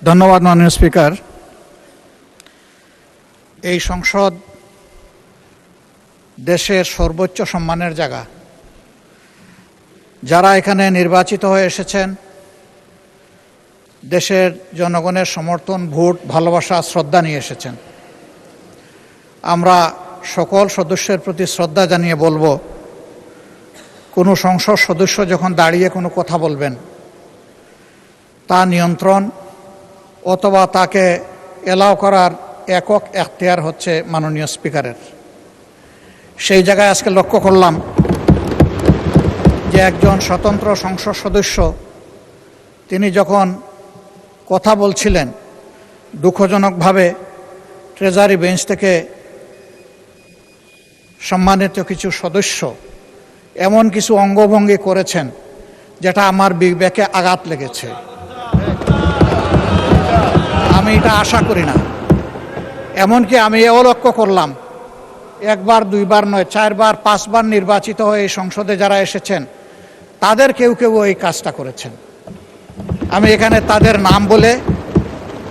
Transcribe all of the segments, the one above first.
ধন্যবাদ মাননীয় স্পিকার। এই সংসদ দেশের সর্বোচ্চ সম্মানের জায়গা। যারা এখানে নির্বাচিত হয়ে এসেছেন, দেশের জনগণের সমর্থন, ভোট, ভালোবাসা, শ্রদ্ধা নিয়ে এসেছেন। আমরা সকল সদস্যের প্রতি শ্রদ্ধা জানিয়ে বলবো, কোনো সংসদ সদস্য যখন দাঁড়িয়ে কোনো কথা বলবেন, তা নিয়ন্ত্রণ অথবা তাকে এলাও করার একক এখতিয়ার হচ্ছে মাননীয় স্পিকারের। সেই জায়গায় আজকে লক্ষ্য করলাম যে একজন স্বতন্ত্র সংসদ সদস্য তিনি যখন কথা বলছিলেন, দুঃখজনকভাবে ট্রেজারি বেঞ্চ থেকে সম্মানিত কিছু সদস্য এমন কিছু অঙ্গভঙ্গি করেছেন যেটা আমার বিবেকে আঘাত লেগেছে। আমি এটা আশা করি না। এমনকি আমি এও লক্ষ্য করলাম, একবার দুইবার নয়, 4 বার 5 বার নির্বাচিত হয়ে এই সংসদে যারা এসেছেন তাদের কেউ কেউ এই কাজটা করেছেন। আমি এখানে তাদের নাম বলে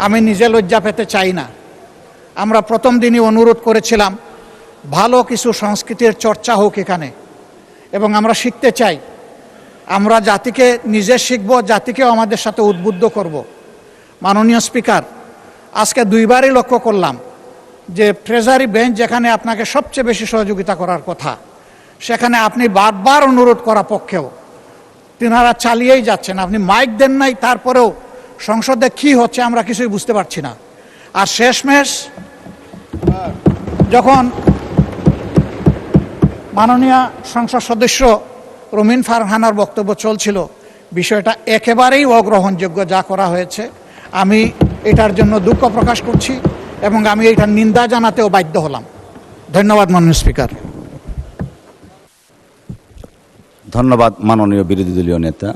আমি নিজে লজ্জা পেতে চাই না। আমরা প্রথম দিনই অনুরোধ করেছিলাম ভালো কিছু সংস্কৃতির চর্চা হোক এখানে, এবং আমরা শিখতে চাই। আমরা জাতিকে নিজে শিখব, জাতিকেও আমাদের সাথে উদ্বুদ্ধ করব। মাননীয় স্পিকার, আজকে 2 বারই লক্ষ্য করলাম যে ট্রেজারি বেঞ্চ যেখানে আপনাকে সবচেয়ে বেশি সহযোগিতা করার কথা, সেখানে আপনি বারবার অনুরোধ করা পক্ষেও তিনারা চালিয়েই যাচ্ছেন। আপনি মাইক দেন নাই, তারপরেও সংসদে কি হচ্ছে আমরা কিছুই বুঝতে পারছি না। আর শেষমেশ যখন মাননীয় সংসদ সদস্য রুমিন ফারহানার বক্তব্য চলছিল, বিষয়টা একেবারেই অগ্রহণযোগ্য যা করা হয়েছে। আমি এটার জন্য দুঃখ প্রকাশ করছি এবং আমি এটার নিন্দা জানাতেও বাধ্য হলাম। ধন্যবাদ মাননীয় স্পিকার। ধন্যবাদ মাননীয় বিরোধী দলীয় নেতা।